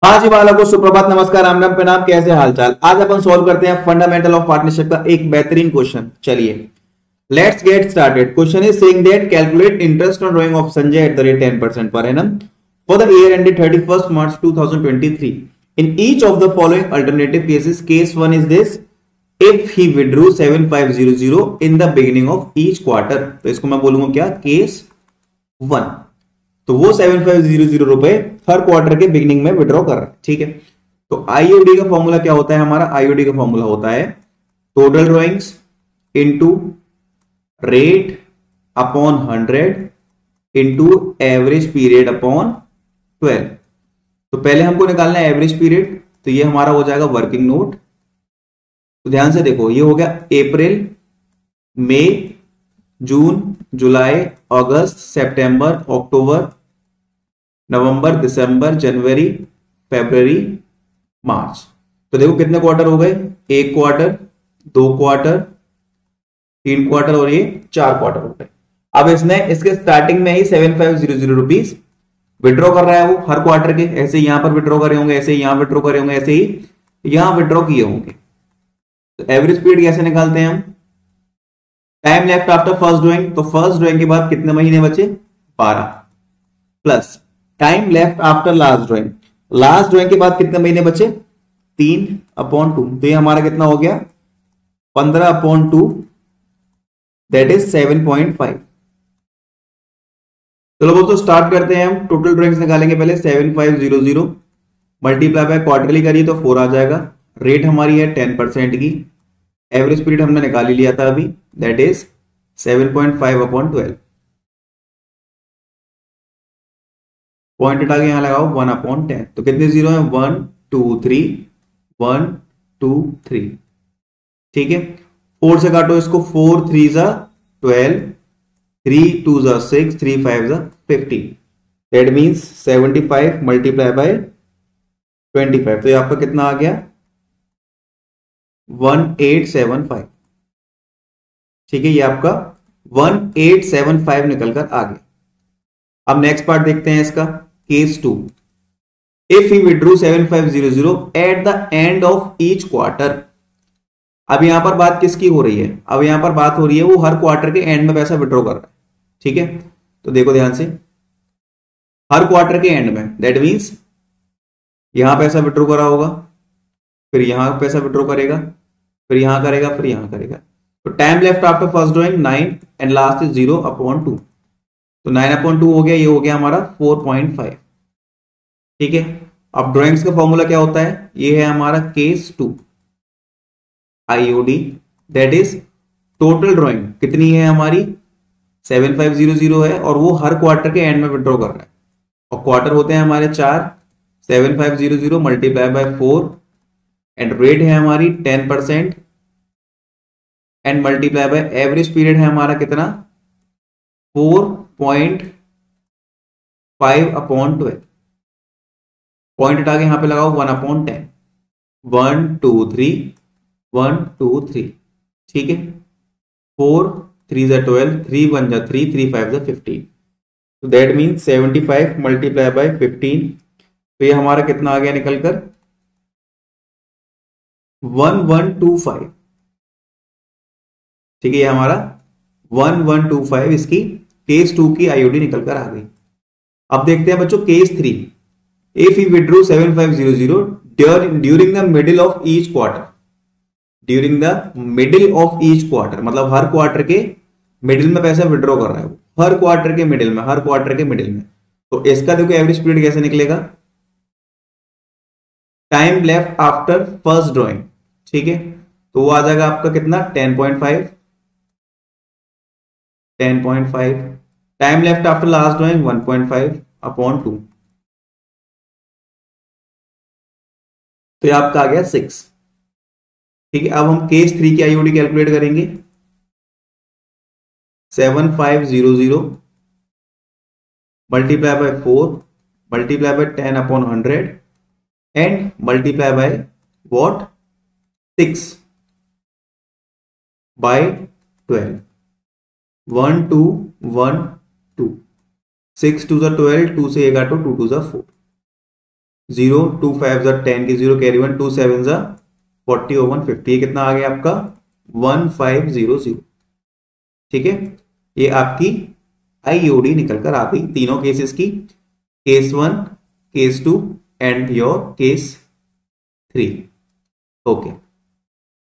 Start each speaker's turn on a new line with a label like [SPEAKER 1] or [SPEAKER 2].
[SPEAKER 1] हाँ जी बालकों, सुप्रभात, नमस्कार, राम राम, प्रणाम। कैसे हालचाल। आज अपन सॉल्व करते हैं फंडामेंटल ऑफ पार्टनरशिप का एक बेहतरीन क्वेश्चन। चलिए let's get started. Question is saying that calculate interest on drying of Sanjay at the rate 10% per annum for the year ended 31st March 2023 in each of the following alternative cases. Case 1 is this, if he withdrew 7500 in the beginning of each quarter. तो इसको मैं बोलूंगा क्या, case 1। तो वो 7500 रुपए हर quarter के beginning में विड्रॉ कर रहा है। ठीक है, तो आईओडी का फॉर्मूला क्या होता है हमारा? आईओडी का फॉर्मूला होता है total drawings into rate upon 100 into average period upon 12। तो पहले हमको निकालना है एवरेज पीरियड, तो ये हमारा हो जाएगा वर्किंग नोट। तो ध्यान से देखो, ये हो गया अप्रैल, मई, जून, जुलाई, अगस्त, सितंबर, अक्टूबर, नवंबर, दिसंबर, जनवरी, फरवरी, मार्च। तो देखो कितने क्वार्टर हो गए, एक क्वार्टर, दो क्वार्टर, तीन क्वार्टर और ये चार क्वार्टर हो गए। अब इसने इसके स्टार्टिंग में ही 7500 रुपीज विड्रॉ कर रहा है वो हर क्वार्टर के। ऐसे यहां पर विड्रॉ करे होंगे, ऐसे यहां विड्रॉ करे होंगे, ऐसे ही यहां विड्रॉ किए होंगे। तो एवरेज पीरियड कैसे निकालते हैं हम? Time left after first drawing, तो फर्स्ट ड्राइंग के बाद कितने महीने बचे? 12, plus time left after last drawing, last drawing के बाद कितने महीने बचे? 3/2। तो ये हमारा कितना हो गया? 15/2, दैट इज 7.5। चलो दोस्तों स्टार्ट करते हैं हम। टोटल ड्राइंग्स निकालेंगे पहले। 7500 मल्टीप्लाई बाय क्वार्टरली करिए तो 4 आ जाएगा। रेट हमारी है 10% की। एवरेज पीरियड हमने निकाल ही लिया था अभी, दैट इज 7.5/12। पॉइंट हटा के यहां लगाओ 1/10। तो कितने जीरो है? 1 2 3, 1 2 3। ठीक है, 4 से काटो इसको। 4 3 जा 12, 3 2 जा 6, 3 5 जा 15। That means 75 multiply by 25। तो ये आपका कितना आ गया? 1875। ठीक है, ये आपका 1875 निकलकर आ गया। अब नेक्स्ट पार्ट देखते हैं इसका। Case 2, if he withdrew 7500 at the end of each quarter. अब यहां पर बात किसकी हो रही है? अब यहां पर बात हो रही है वो हर क्वार्टर के एंड में पैसा विड्रॉ कर रहा है। ठीक है, तो देखो ध्यान से, हर क्वार्टर के एंड में, दैट मीन्स यहां पैसा विड्रॉ करा होगा, फिर यहां पैसा विड्रॉ करेगा, फिर यहां करेगा, फिर यहां करेगा। तो time left after first drawing 9 and last is 0/2। तो 9/2 हो गया, ये हो गया हमारा 4.5। ठीक है, अब ड्राइंग्स का फॉर्मूला क्या होता है? ये है हमारा case 2 IOD, that is total drawing कितनी है हमारी? 7500 है, और वो हर क्वार्टर के एंड में विड्रॉ कर रहा है। और क्वार्टर होते हैं हमारे 4। 7500 मल्टीप्लाई बाय 4 एंड रेट है हमारी 10% and multiply by average period है हमारा कितना? 4.5/12। पॉइंट हटा के यहां पे लगाओ 1/10। 1 2 3, 1 2 3। ठीक है, 4 3 जा 12, 3 1 जा 3, 3 5 जा 15। तो दैट मीन्स 75 मल्टीप्लाई बाय 15। तो ये हमारा कितना आ गया निकलकर? 1125। ठीक है, ये हमारा 1125 इसकी केस 2 की आईओडी निकलकर आ गई। अब देखते हैं बच्चों case 3, if he withdrew 7500 during the middle of each quarter. During the middle of each quarter मतलब हर क्वार्टर के मिडिल में पैसा विड्रॉ कर रहा है वो, हर क्वार्टर के मिडिल में, हर क्वार्टर के मिडिल में। तो इसका देखो एवरेज पीरियड कैसे निकलेगा? Time left after first drawing. ठीक है, तो वो आ जाएगा आपका कितना? 10.5। 10.5 time left after last drawing 1.5/2। तो ये आपका आ गया 6। ठीक है, अब हम केस 3 की आईओडी कैलकुलेट करेंगे। 7500 multiply by 4 multiply by 10/100 and multiply by what? 6/12। 1 2 1 2, 6 2 जा 12, 2 से 1 काटो, 2 2 जा 4, 0 2 5 जा 10 की 0 कैरी 1 2 7 जा 40 और 150, ये कितना आ गया आपका 1500। ठीक है, ये आपकी आईओडी निकल कर आ गई तीनों केसेस की, case 1, case 2 and your case 3। Okay.